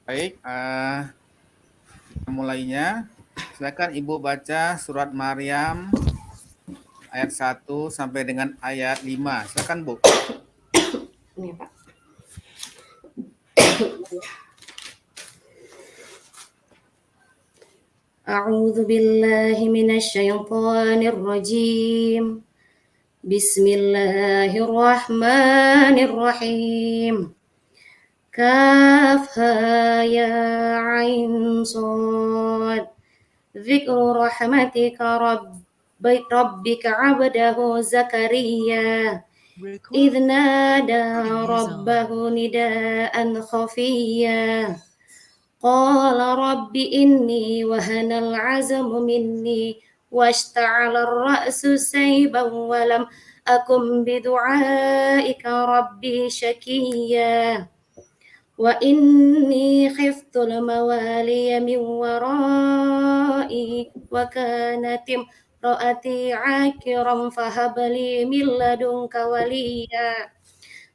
Baik, mulainya. Silakan Ibu baca surat Maryam ayat 1 sampai dengan ayat 5. Silakan Bu. Ini Pak. A'udzu billahi minasyaitonir rajim. Bismillahirrahmanirrahim. Kafha ya ain sad. Dzikru rahmatika rabbika 'abdahu Zakaria. إذ نادى ربه نداء خفيا قال رب إني وهن العزم مني واشتعل الرأس شيبا ولم أكن بدعائك ربي شكيا وإني خفت الموالي من ورائي وكانت امرأتي عاكرا فهب لي من لدنك وليا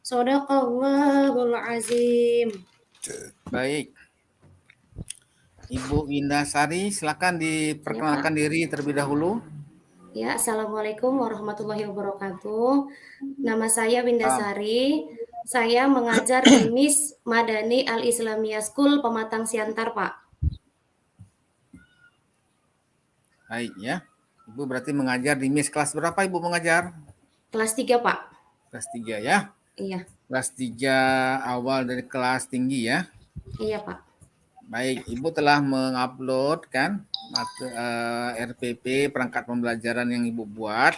Sadaqallahul azim. Baik. Ibu Windasari, silakan diperkenalkan diri terlebih dahulu. Ya, Assalamualaikum warahmatullahi wabarakatuh. Nama saya Windasari. Saya mengajar di MIS Madani Al-Islamiyah School Pematang Siantar, Pak. Baik ya. Ibu berarti mengajar di MIS kelas berapa Ibu mengajar? Kelas 3, Pak. Kelas 3 ya. Iya. Kelas 3 awal dari kelas tinggi ya. Iya, Pak. Baik, Ibu telah mengupload kan RPP perangkat pembelajaran yang Ibu buat.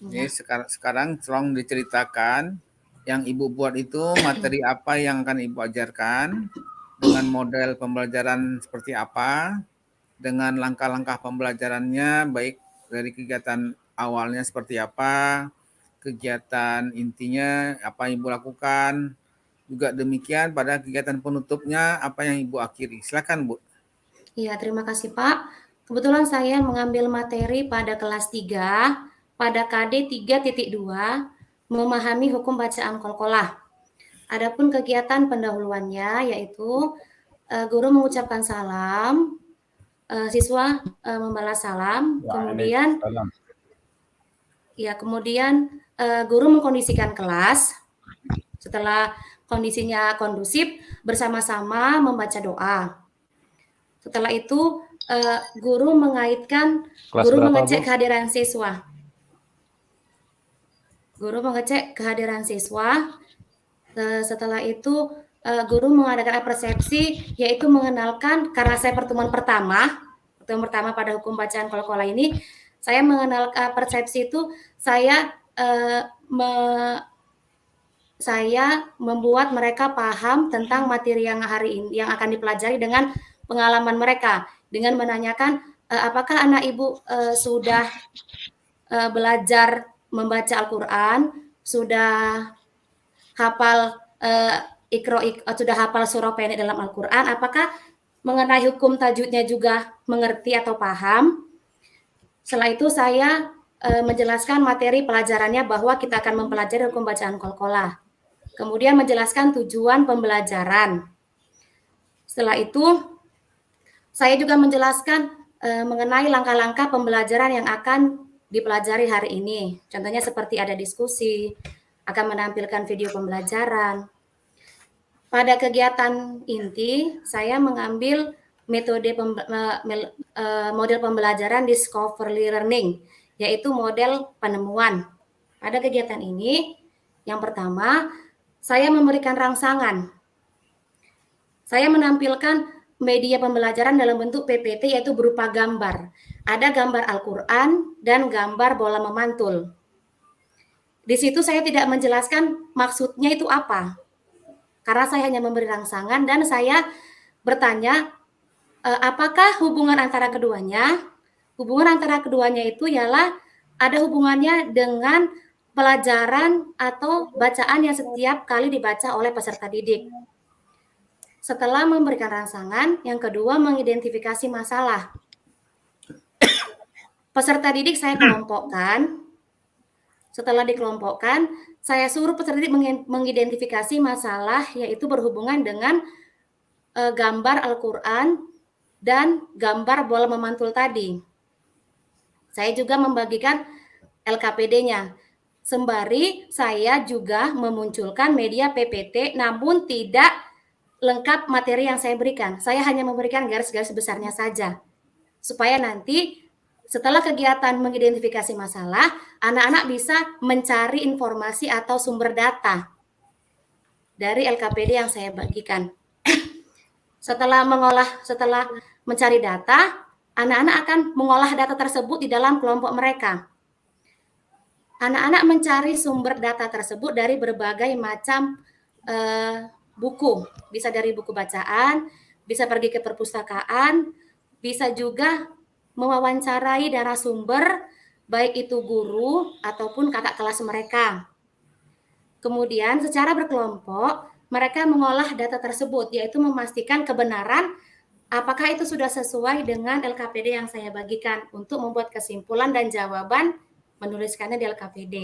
Ini sekarang tolong diceritakan yang Ibu buat itu materi apa yang akan Ibu ajarkan, dengan model pembelajaran seperti apa, dengan langkah-langkah pembelajarannya, baik dari kegiatan awalnya seperti apa, kegiatan intinya apa yang Ibu lakukan, juga demikian pada kegiatan penutupnya apa yang Ibu akhiri. Silakan Bu. Iya, terima kasih Pak. Kebetulan saya mengambil materi pada kelas 3, pada KD 3.2, memahami hukum bacaan qalqalah. Adapun kegiatan pendahuluannya yaitu guru mengucapkan salam, siswa membalas salam, kemudian guru mengkondisikan kelas. Setelah kondisinya kondusif, bersama-sama membaca doa. Setelah itu guru mengaitkan, guru mengecek kehadiran siswa. Guru mengecek kehadiran siswa. Setelah itu guru mengadakan persepsi, yaitu mengenalkan, karena saya pertemuan pertama pada hukum bacaan qalqalah ini, saya mengenal persepsi itu, saya membuat mereka paham tentang materi yang hari ini yang akan dipelajari dengan pengalaman mereka, dengan menanyakan apakah anak ibu sudah belajar membaca Al-Quran, sudah hafal sudah hafal surah pendek dalam Al-Quran, apakah mengenai hukum tajwidnya juga mengerti atau paham. Setelah itu saya menjelaskan materi pelajarannya bahwa kita akan mempelajari hukum bacaan qalqalah. Kemudian menjelaskan tujuan pembelajaran. Setelah itu, saya juga menjelaskan mengenai langkah-langkah pembelajaran yang akan dipelajari hari ini. Contohnya seperti ada diskusi, akan menampilkan video pembelajaran. Pada kegiatan inti, saya mengambil metode model pembelajaran discovery learning, yaitu model penemuan. Pada kegiatan ini, yang pertama, saya memberikan rangsangan. Saya menampilkan media pembelajaran dalam bentuk PPT, yaitu berupa gambar. Ada gambar Al-Quran dan gambar bola memantul. Di situ saya tidak menjelaskan maksudnya itu apa, karena saya hanya memberi rangsangan dan saya bertanya, apakah hubungan antara keduanya? Hubungan antara keduanya itu ialah ada hubungannya dengan pelajaran atau bacaan yang setiap kali dibaca oleh peserta didik. Setelah memberikan rangsangan, yang kedua mengidentifikasi masalah. Peserta didik saya kelompokkan Setelah dikelompokkan, saya suruh peserta didik mengidentifikasi masalah yaitu berhubungan dengan gambar Al-Quran dan gambar bola memantul tadi. Saya juga membagikan LKPD-nya. Sembari saya juga memunculkan media PPT namun tidak lengkap materi yang saya berikan. Saya hanya memberikan garis-garis besarnya saja. Supaya nanti setelah kegiatan mengidentifikasi masalah, anak-anak bisa mencari informasi atau sumber data dari LKPD yang saya bagikan. Setelah mencari data, anak-anak akan mengolah data tersebut di dalam kelompok mereka. Anak-anak mencari sumber data tersebut dari berbagai macam buku, bisa dari buku bacaan, bisa pergi ke perpustakaan, bisa juga mewawancarai narasumber, baik itu guru ataupun kakak kelas mereka. Kemudian secara berkelompok, mereka mengolah data tersebut, yaitu memastikan kebenaran apakah itu sudah sesuai dengan LKPD yang saya bagikan untuk membuat kesimpulan dan jawaban menuliskannya di LKPD.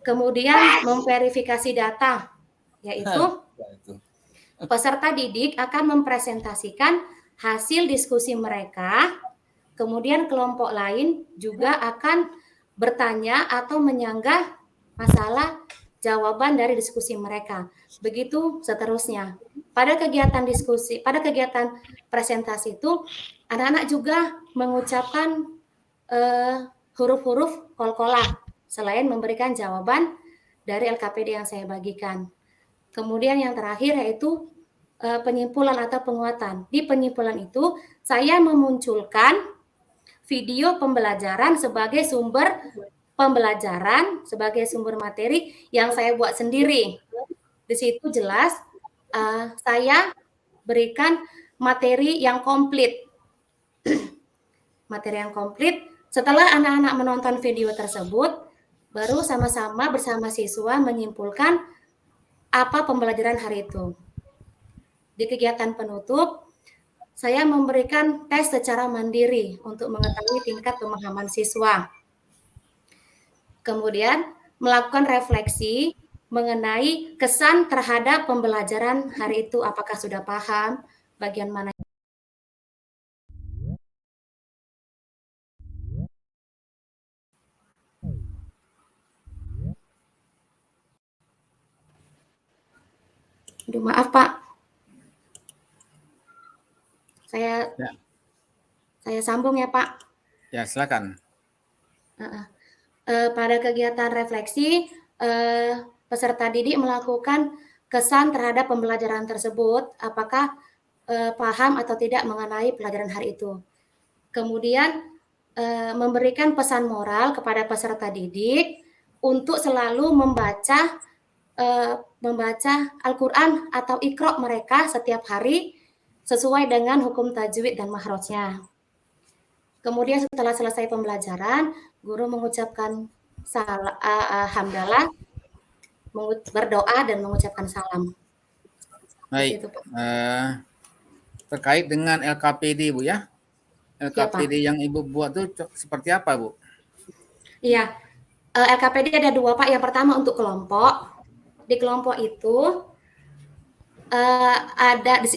Kemudian memverifikasi data, yaitu peserta didik akan mempresentasikan hasil diskusi mereka, kemudian kelompok lain juga akan bertanya atau menyanggah masalah jawaban dari diskusi mereka. Begitu seterusnya. Pada kegiatan diskusi, pada kegiatan presentasi itu, anak-anak juga mengucapkan huruf-huruf kol-kolah selain memberikan jawaban dari LKPD yang saya bagikan. Kemudian yang terakhir yaitu penyimpulan atau penguatan. Di penyimpulan itu saya memunculkan video pembelajaran sebagai sumber pembelajaran, sebagai sumber materi yang saya buat sendiri. Di situ jelas saya berikan materi yang komplit. Materi yang komplit. Setelah anak-anak menonton video tersebut, baru sama-sama bersama siswa menyimpulkan apa pembelajaran hari itu. Di kegiatan penutup, saya memberikan tes secara mandiri untuk mengetahui tingkat pemahaman siswa. Kemudian melakukan refleksi mengenai kesan terhadap pembelajaran hari itu, apakah sudah paham, bagian mana. Aduh, maaf Pak. Saya sambung ya Pak. Ya, silakan. Pada kegiatan refleksi, peserta didik melakukan kesan terhadap pembelajaran tersebut, apakah paham atau tidak mengenai pelajaran hari itu. Kemudian memberikan pesan moral kepada peserta didik untuk selalu membaca Al-Quran atau Iqra mereka setiap hari sesuai dengan hukum tajwid dan makhrajnya. Kemudian setelah selesai pembelajaran, guru mengucapkan hamdalah, berdoa dan mengucapkan salam. Baik. Terkait dengan LKPD Bu ya. LKPD yang Ibu buat itu seperti apa Bu? Iya, LKPD ada 2 Pak. Yang pertama untuk kelompok. Di kelompok itu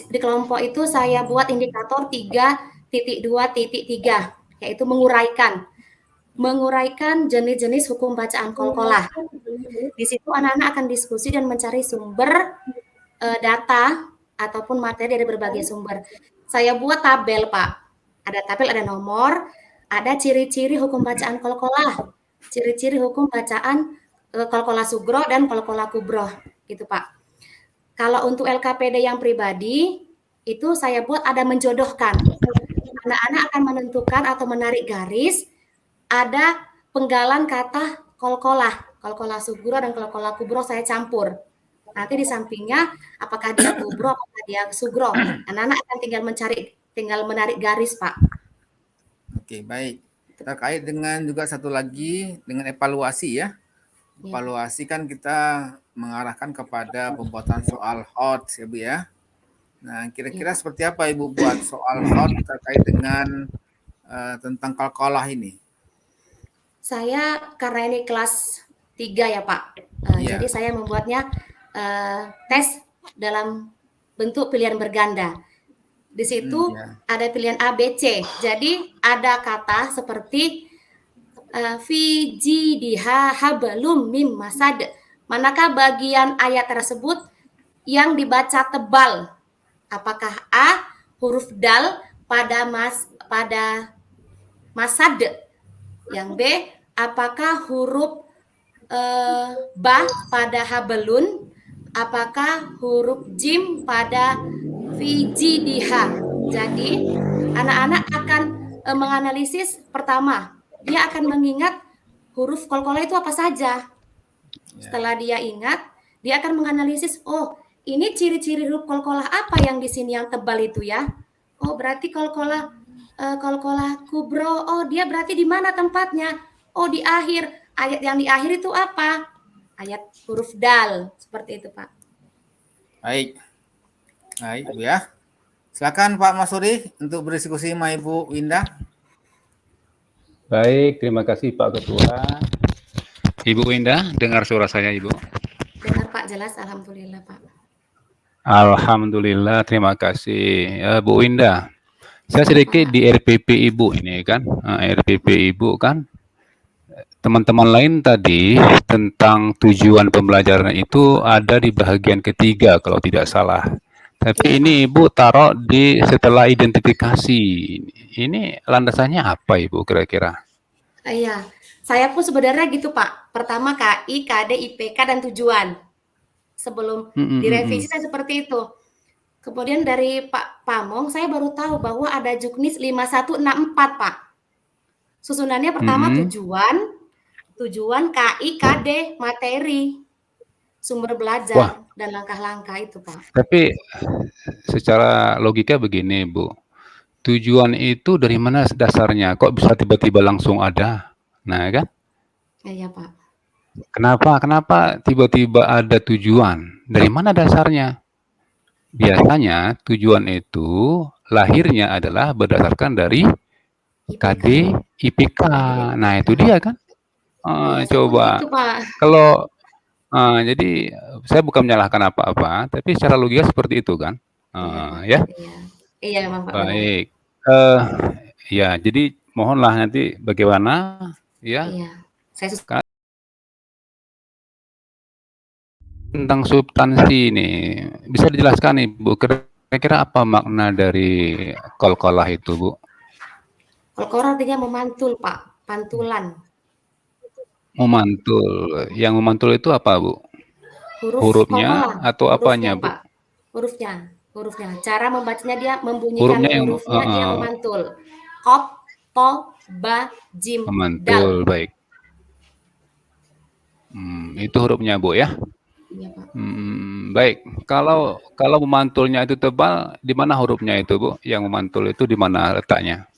di kelompok itu saya buat indikator 3.2.3, yaitu menguraikan jenis-jenis hukum bacaan kol-kolah. Di situ anak-anak akan diskusi dan mencari sumber data ataupun materi dari berbagai sumber. Saya buat tabel Pak. Ada tabel, ada nomor, ada ciri-ciri hukum bacaan kol-kolah, ciri-ciri hukum bacaan kol-kolah sugro dan kol-kolah kubro, gitu Pak. Kalau untuk LKPD yang pribadi, itu saya buat ada menjodohkan. Anak-anak akan menentukan atau menarik garis, ada penggalan kata kol-kolah sugro dan kol-kolah kubro saya campur. Nanti di sampingnya, apakah dia kubro, apakah dia sugro. Anak-anak akan tinggal menarik garis, Pak. Oke, baik. Terkait dengan juga satu lagi, dengan evaluasi ya. Evaluasi kan kita mengarahkan kepada pembuatan soal hot ya Bu ya. Nah, kira-kira seperti apa Ibu buat soal hot terkait dengan tentang kol-kolah ini? Saya karena ini kelas 3 ya Pak, Iya. jadi saya membuatnya tes dalam bentuk pilihan berganda. Di situ Ya. ada pilihan A, B, C. Jadi ada kata seperti fi jidha hablum mim masad. Manakah bagian ayat tersebut yang dibaca tebal? Apakah A huruf dal pada masad? Yang B apakah huruf ba pada habelun? Apakah huruf jim pada fijidiha? Jadi anak-anak akan menganalisis pertama, dia akan mengingat huruf kolkolah itu apa saja. Setelah dia ingat, dia akan menganalisis, oh ini ciri-ciri huruf kolkolah apa yang di sini yang tebal itu ya? Oh berarti kolkolah kubro. Oh dia berarti di mana tempatnya? Oh di akhir. Ayat yang di akhir itu apa? Ayat huruf dal. Seperti itu Pak. Baik. Baik, Bu ya. Silakan Pak Masuri untuk berdiskusi sama Ibu Winda. Baik, terima kasih Pak Ketua. Ibu Winda, dengar suara saya Ibu? Dengar Pak, jelas. Alhamdulillah Pak. Alhamdulillah, terima kasih. Bu Winda, saya sedikit di RPP Ibu ini kan, RPP Ibu kan, teman-teman lain tadi tentang tujuan pembelajaran itu ada di bagian ketiga kalau tidak salah. Tapi ini Ibu taruh di setelah identifikasi. Ini landasannya apa Ibu kira-kira? Iya, saya pun sebenarnya gitu Pak. Pertama KI, KD, IPK, dan tujuan. Sebelum direvisi saya seperti itu. Kemudian dari Pak Pamong, saya baru tahu bahwa ada Juknis 5164 Pak. Susunannya pertama tujuan, KI, KD, materi, sumber belajar, dan langkah-langkah itu Pak. Tapi secara logika begini Bu, tujuan itu dari mana dasarnya? Kok bisa tiba-tiba langsung ada? Nah kan? Iya Pak. Kenapa tiba-tiba ada tujuan? Dari mana dasarnya? Biasanya tujuan itu lahirnya adalah berdasarkan dari KD, IPK. Nah itu dia kan? Coba itu, Pak. kalau jadi saya bukan menyalahkan apa-apa, tapi secara logika seperti itu kan? Ya. Iya, memang Pak. Baik. Ya, jadi mohonlah nanti bagaimana ya. Iya. Tentang substansi ini bisa dijelaskan nih Bu, kira-kira apa makna dari qalqalah itu Bu? Qalqalah artinya memantul Pak, pantulan. Memantul. Yang memantul itu apa Bu? Hurufnya atau apanya Bu? Pak. Hurufnya. Cara membacanya dia membunyikan hurufnya dia memantul. Qaf, to, ba, jim, memantul, dal. Baik. Itu hurufnya Bu ya? Iya Pak. Baik. Kalau memantulnya itu tebal, di mana hurufnya itu Bu? Yang memantul itu di mana letaknya?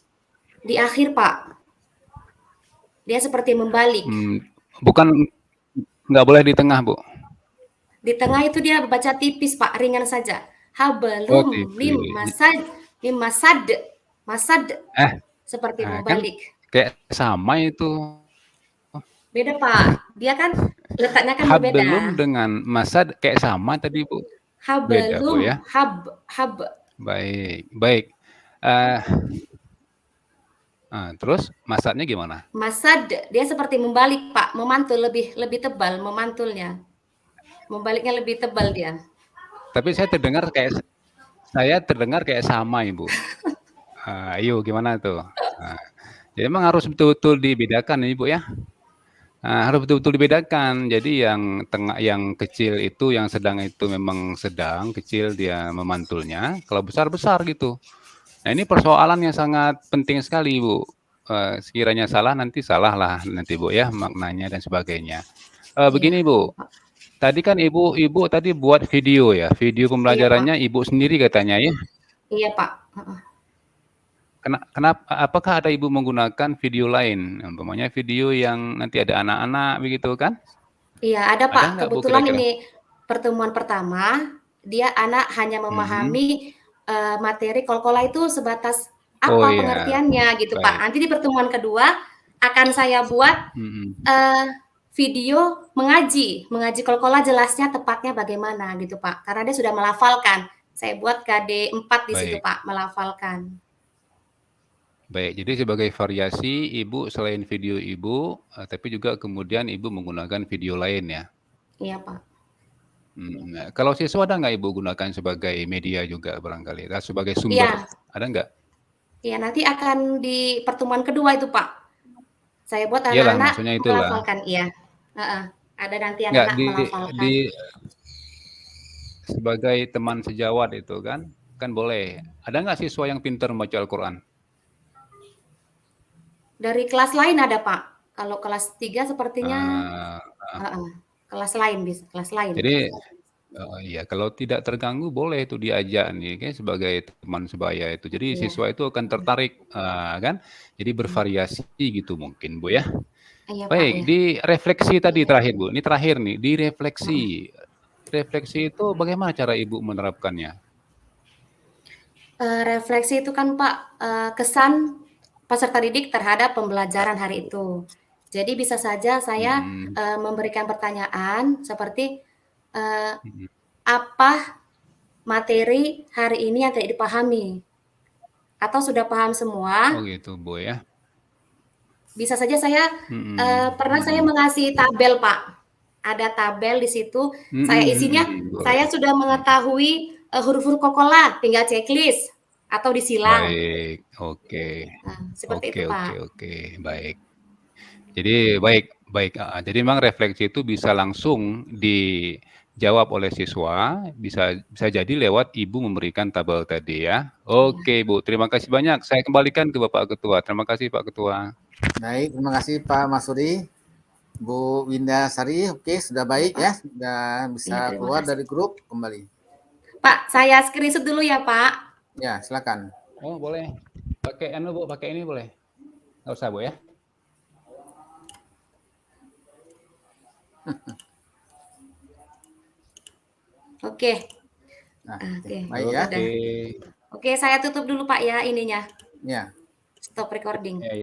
Di akhir Pak. Dia seperti membalik. Bukan, nggak boleh di tengah Bu? Di tengah itu dia baca tipis Pak, ringan saja. Habalum, mim, masad. Seperti membalik. Kan kayak sama itu. Beda Pak, dia kan letaknya kan berbeda. Habalum dengan masad kayak sama tadi Bu. Beda Bu ya. Hab. Baik. Terus masadnya gimana? Masad dia seperti membalik Pak, memantul lebih tebal memantulnya. Membaliknya lebih tebal dia. Tapi saya terdengar kayak sama Ibu. Ayo gimana tuh? Jadi memang harus betul-betul dibedakan Ibu ya. Harus betul-betul dibedakan. Jadi yang tengah, yang kecil itu, yang sedang itu memang sedang kecil dia memantulnya. Kalau besar gitu. Nah ini persoalan yang sangat penting sekali Bu. Sekiranya salah nanti salah lah nanti Bu ya maknanya dan sebagainya. Begini Bu. Tadi kan Ibu tadi buat video ya, video pembelajarannya Ibu sendiri katanya ya? Iya Pak. Kenapa? Apakah ada Ibu menggunakan video lain, umpamanya video yang nanti ada anak-anak begitu kan? Iya ada Pak. Kebetulan ini pertemuan pertama, dia anak hanya memahami materi qalqalah itu sebatas apa pengertiannya gitu Pak. Nanti di pertemuan kedua akan saya buat Mhm. video mengaji Qalqalah jelasnya tepatnya bagaimana gitu Pak, karena dia sudah melafalkan. Saya buat KD 4 di situ Baik. Pak, melafalkan. Baik, jadi sebagai variasi Ibu selain video Ibu, tapi juga kemudian Ibu menggunakan video lain ya? Iya Pak. Nah, kalau siswa ada nggak Ibu gunakan sebagai media juga barangkali, sebagai sumber, Iya, ada nggak? iya nanti akan di pertemuan kedua itu Pak. Saya buat Iyalah, anak-anak maksudnya itulah. melafalkan, iya. Heeh, ada nanti Nggak, anak-anak melafalkan. sebagai teman sejawat itu kan boleh. Ada nggak siswa yang pintar membaca Al-Quran? Dari kelas lain ada Pak, kalau kelas 3 sepertinya Ah, heeh, kelas lain kelas lain. jadi iya, kalau tidak terganggu boleh itu diajak nih, kan sebagai teman sebaya itu. Jadi Iya, siswa itu akan tertarik, kan, jadi bervariasi gitu mungkin, Bu, ya. iya Pak, Baik, iya. di refleksi tadi terakhir, Bu, ini terakhir nih, di refleksi. Heeh. Refleksi itu bagaimana cara Ibu menerapkannya? Refleksi itu kan Pak, kesan peserta didik terhadap pembelajaran hari itu. Jadi bisa saja saya, Mhm, memberikan pertanyaan seperti, eee, mhm. apa materi hari ini yang tidak dipahami? Atau sudah paham semua, Oh gitu, Bu, ya. bisa saja saya, Mhm, pernah saya mhm. mengasih tabel Pak. Ada tabel di situ, Mhm, saya isinya, mhm, saya boleh. sudah mengetahui, huruf-huruf Qalqalah, tinggal checklist atau disilang. Baik, oke. Nah, seperti Oke, itu oke, Pak. oke, baik. Jadi baik, baik, heeh. Jadi memang refleksi itu bisa langsung dijawab oleh siswa, bisa bisa jadi lewat Ibu memberikan tabel tadi ya. Iya. Oke, Bu, terima kasih banyak. Saya kembalikan ke Bapak Ketua. Terima kasih, Pak Ketua. Baik, terima kasih Pak Masuri. Bu Winda Sari, oke sudah Iya baik Pak. ya, sudah bisa Iya terima keluar kasih. dari grup kembali. Pak, saya screenshot dulu ya Pak. Ya, silakan. Oh, boleh. Pakai Bu, pakai ini boleh? Nggak usah, Bu, ya? Oke, Nah, oke, baik ya. sudah. Oke. Oke, saya tutup dulu Pak ya ininya, Ya. stop recording. Ya,